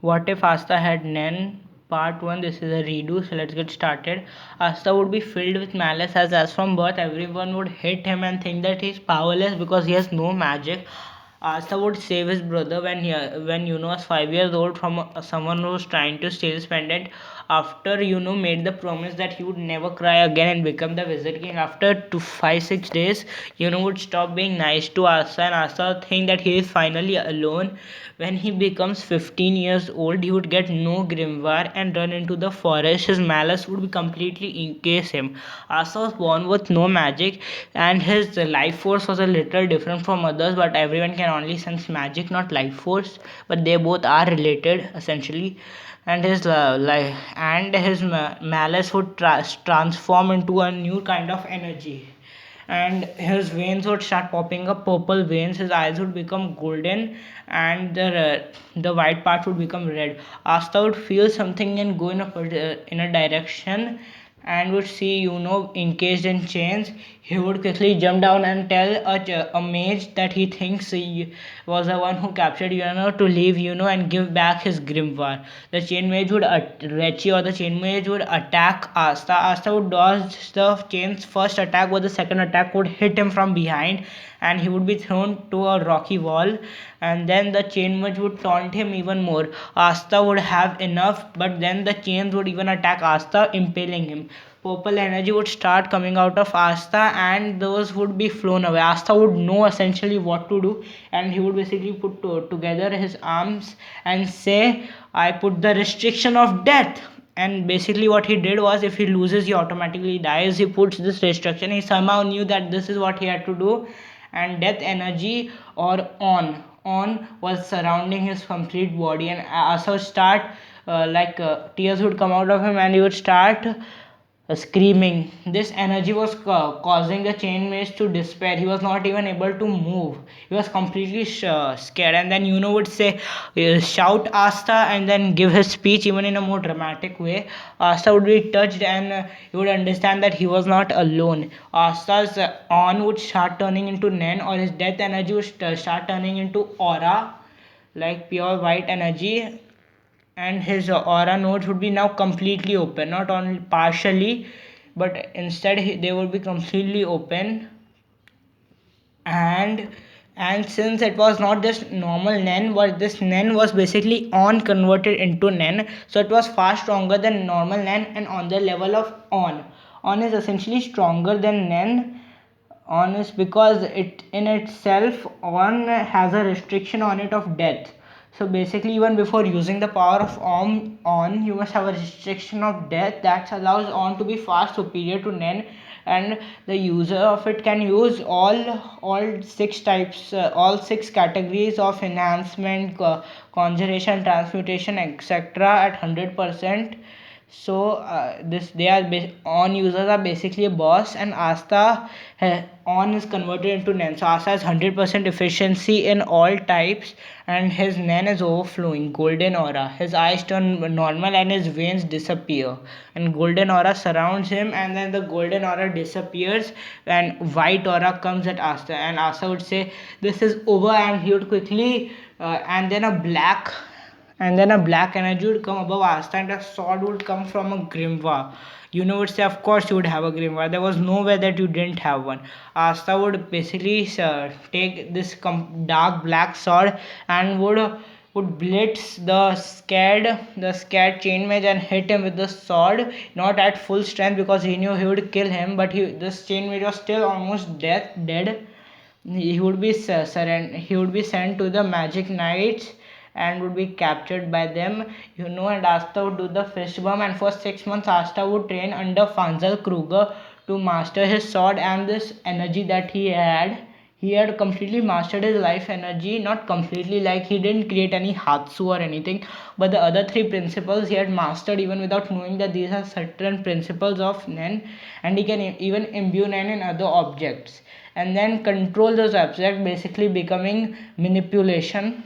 What if Asta had Nen? Part 1. This is a redo, so let's get started. Asta would be filled with malice as from birth everyone would hate him and think that he's powerless because he has no magic. Asta would save his brother when was 5 years old from someone who was trying to steal his pendant. After made the promise that he would never cry again and become the Wizard King. After 5-6 days, would stop being nice to Asta, and Asta think that he is finally alone. When he becomes 15 years old, he would get no grimoire and run into the forest. His malice would be completely encase him. Asta was born with no magic, and his life force was a little different from others, but everyone can only sense magic, not life force. But they both are related essentially. And his malice would transform into a new kind of energy, and his veins would start popping up purple veins. His eyes would become golden, and the white part would become red. Asta would feel something and go in a direction, and would see encased in chains. He would quickly jump down and tell a mage that he thinks he was the one who captured to leave and give back his grimoire. The chain mage would Rechi or the chain mage would attack Asta. Asta would dodge the chain's first attack, but the second attack would hit him from behind, and he would be thrown to a rocky wall. And then the chain mage would taunt him even more. Asta would have enough, but then the chains would even attack Asta, impaling him. Purple energy would start coming out of Asta, and those would be flown away. Asta would know essentially what to do, and he would basically put together his arms and say, I put the restriction of death. And basically what he did was, if he loses he automatically dies. He puts this restriction. He somehow knew that this is what he had to do, and death energy or on was surrounding his complete body, and Asa would start tears would come out of him, and he would start screaming. This energy was causing the chain mage to despair. He was not even able to move. He was completely scared. And then would say, shout Asta, and then give his speech even in a more dramatic way. Asta would be touched, and he would understand that he was not alone. Asta's on would start turning into Nen, or his death energy would start turning into aura, like pure white energy. And his aura nodes would be now completely open, not only partially, but instead they would be completely open. And since it was not just normal Nen, but this Nen was basically on converted into Nen, so it was far stronger than normal Nen, and on the level of on is essentially stronger than Nen. On is because it in itself on has a restriction on it of death. So basically, even before using the power of on, you must have a restriction of death that allows on to be far superior to Nen, and the user of it can use all six types, all six categories of enhancement, conjuration, transmutation, etc. at 100%. So this they are on users are basically a boss, and Asta on is converted into Nen. So Asta has 100% efficiency in all types, and his Nen is overflowing golden aura. His eyes turn normal and his veins disappear, and golden aura surrounds him, and then the golden aura disappears and white aura comes at Asta, and Asta would say this is over, and he would quickly and then a black energy would come above Asta, and a sword would come from a grimoire. Would say, of course you would have a grimoire. There was no way that you didn't have one. Asta would basically take this dark black sword and would blitz the scared chain mage and hit him with the sword, not at full strength because he knew he would kill him, but this chain mage was still almost dead. He would be he would be sent to the magic knights and would be captured by them, and Asta would do the fist bump, and for 6 months Asta would train under Fanzel Kruger to master his sword and this energy that he had completely mastered his life energy. Not completely, like he didn't create any Hatsu or anything, but the other three principles he had mastered even without knowing that these are certain principles of Nen, and he can even imbue Nen in other objects and then control those objects, basically becoming manipulation.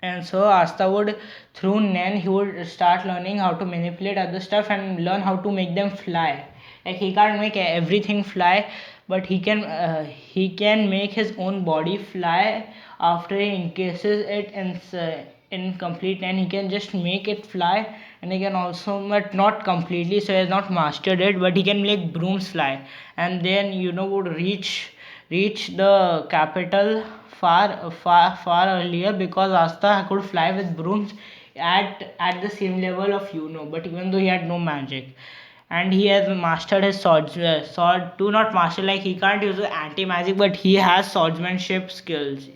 And so Asta would, through Nen, he would start learning how to manipulate other stuff and learn how to make them fly. Like he can't make everything fly, but he can make his own body fly after he encases it incomplete, and he can just make it fly, and he can also, but not completely, so he has not mastered it, but he can make brooms fly, and then would reach the capital far earlier, because Asta could fly with brooms at the same level of but even though he had no magic. And he has mastered his sword too, not master, like he can't use anti magic, but he has swordsmanship skills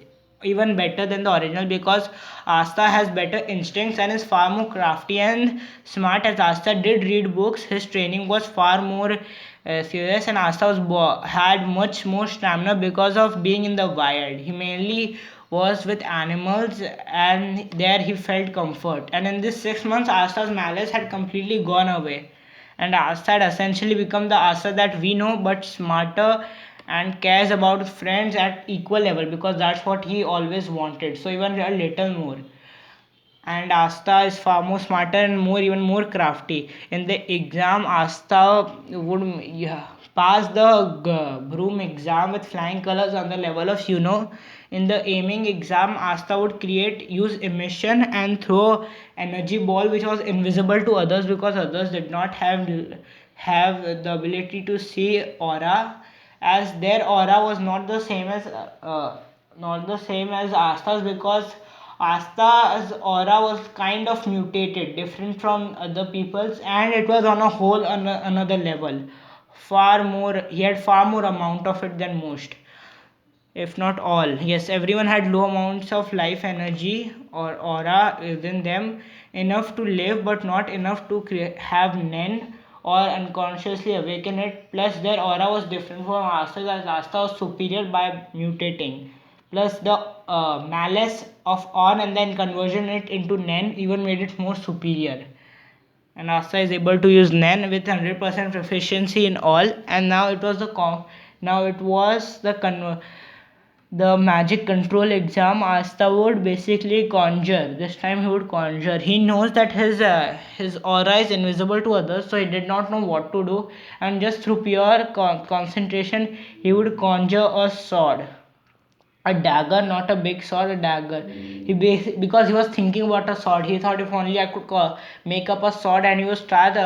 even better than the original, because Asta has better instincts and is far more crafty and smart. As Asta did read books, his training was far more serious, and Asta had much more stamina because of being in the wild. He mainly was with animals, and there he felt comfort. And in these 6 months, Asta's malice had completely gone away, and Asta had essentially become the Asta that we know, but smarter, and cares about friends at equal level, because that's what he always wanted. So even a little more. And Asta is far more smarter and even more crafty. In the exam, Asta would pass the broom exam with flying colors on the level of In the aiming exam, Asta would use emission and throw energy ball which was invisible to others, because others did not have the ability to see aura, as their aura was not the same as Asta's, because Asta's aura was kind of mutated, different from other people's, and it was on a whole another level. Far more, he had far more amount of it than most, if not all. Yes, everyone had low amounts of life energy or aura within them, enough to live but not enough to have Nen or unconsciously awaken it. Plus, their aura was different from Asta's, as Asta was superior by mutating. Plus, the malice of On and then conversion it into Nen even made it more superior. And Asta is able to use Nen with 100% proficiency in all. And now it was the magic control exam. Asta would basically conjure. This time he would conjure. He knows that his aura is invisible to others, so he did not know what to do. And just through pure concentration, he would conjure a sword, a dagger, not a big sword, a dagger. Because he was thinking about a sword, he thought if only I could make up a sword, and he would start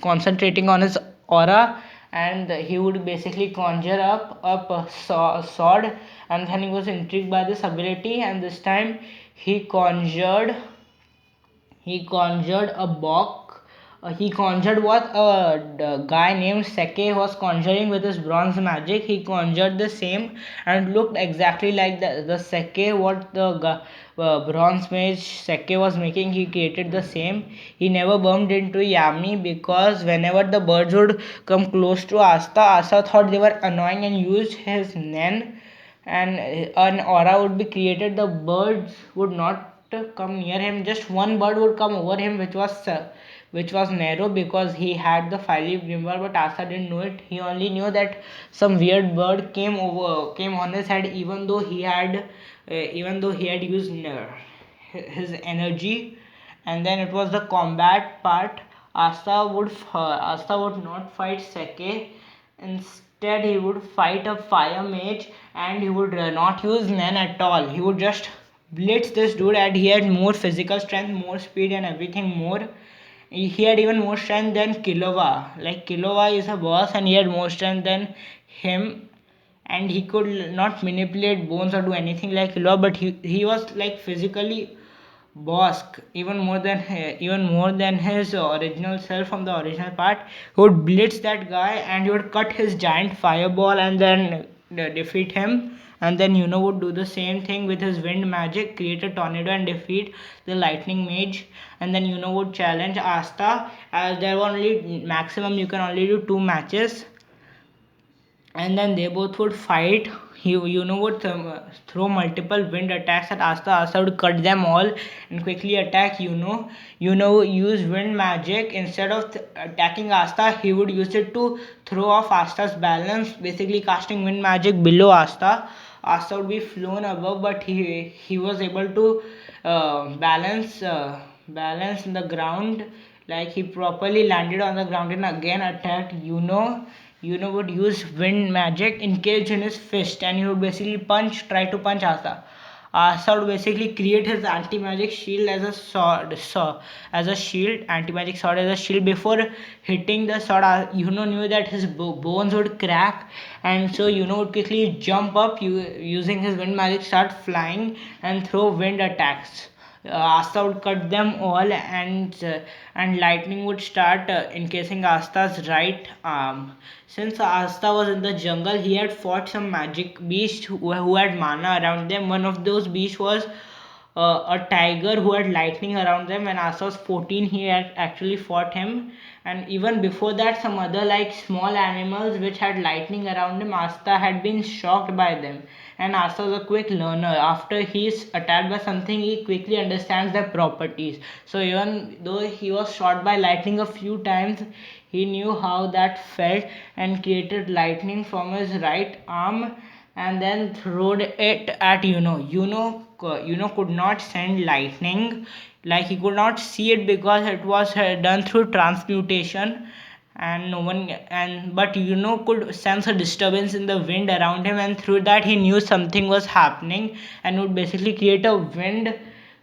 concentrating on his aura, and he would basically conjure up a sword. And then he was intrigued by this ability, and this time he conjured a bok. He conjured what a guy named Seke was conjuring with his bronze magic. He conjured the same and looked exactly like the Seke what the bronze mage Seke was making. He created the same. He never bumped into Yami, because whenever the birds would come close to Asta thought they were annoying and used his Nen, and an aura would be created. The birds would not come near him. Just one bird would come over him, which was narrow, because he had the fiery grimwall, but Asta didn't know it. He only knew that some weird bird came on his head, even though he had used his energy. And then it was the combat part. Asta would not fight Seke. Instead, he would fight a fire mage, and he would not use Nen at all. He would just blitz this dude, and he had more physical strength, more speed, and everything more. He had even more strength than Killua. Like, Killua is a boss, and he had more strength than him. And he could not manipulate bones or do anything like Killua, but he was like physically Bosk, even more than his original self from the original part. He would blitz that guy, and he would cut his giant fireball and then defeat him. And then would do the same thing with his wind magic, create a tornado and defeat the lightning mage. And then would challenge Asta, as there were only maximum you can only do 2 matches, and then they both would fight. He would throw multiple wind attacks at Asta. Asta would cut them all and quickly attack use wind magic. Instead of attacking Asta, he would use it to throw off Asta's balance, basically casting wind magic below Asta. Asta would be flown above, but he was able to balance in the ground, like he properly landed on the ground, and again attacked would use wind magic encaged in his fist, and he would basically try to punch Asta. Asta would basically create his anti-magic shield as a sword, as a shield, anti-magic sword as a shield. Before hitting the sword, knew that his bones would crack, and so would quickly jump up, using his wind magic, start flying and throw wind attacks. Asta would cut them all, and lightning would start encasing Asta's right arm. Since Asta was in the jungle, he had fought some magic beasts who had mana around them. One of those beasts was a tiger who had lightning around them. When Asta was 14, he had actually fought him. And even before that, some other small animals which had lightning around him, Asta had been shocked by them. And Asta was a quick learner. After he is attacked by something, he quickly understands their properties. So even though he was shot by lightning a few times, he knew how that felt and created lightning from his right arm and then throwed it at could not send lightning, like he could not see it because it was done through transmutation, and no one and but could sense a disturbance in the wind around him, and through that he knew something was happening and would basically create a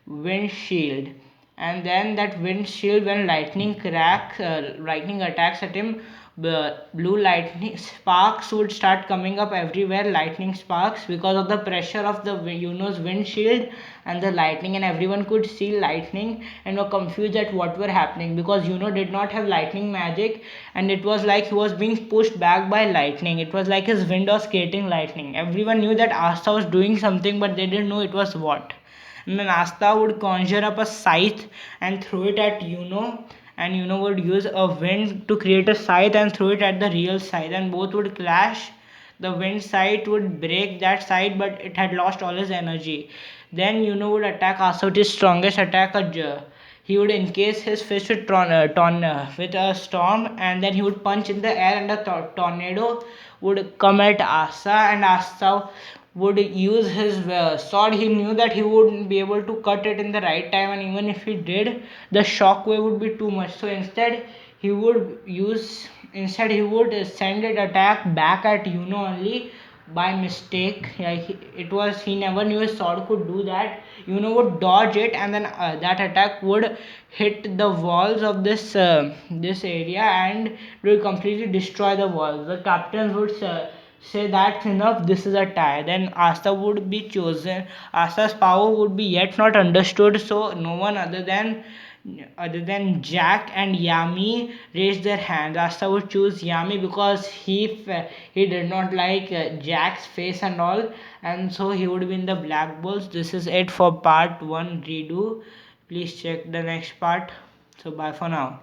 windshield. And then that windshield, when lightning attacks at him, blue lightning sparks would start coming up everywhere, lightning sparks, because of the pressure of the windshield and the lightning, and everyone could see lightning and were confused at what were happening, because did not have lightning magic, and it was like he was being pushed back by lightning. It was like his wind was creating lightning. Everyone knew that Asta was doing something, but they didn't know it was what. And then Asta would conjure up a scythe and throw it at and would use a wind to create a scythe and throw it at the real scythe, and both would clash. The wind scythe would break that scythe, but it had lost all his energy. Then would attack Asta with his strongest attack. He would encase his fist with, with a storm, and then he would punch in the air, and a tornado would come at Asta, and Asta would use his sword. He knew that he wouldn't be able to cut it in the right time, and even if he did, the shock wave would be too much. So instead he would send an attack back at only by mistake. It was, he never knew his sword could do that. Would dodge it, and then that attack would hit the walls of this area, and it would completely destroy the walls. The captains would say that's enough, this is a tie. Then Asta would be chosen. Asta's power would be yet not understood, so no one other than Jack and Yami raised their hands. Asta would choose Yami because he did not like Jack's face and all, and so he would win the Black Bulls. This is it for part 1 redo. Please check the next part. So bye for now.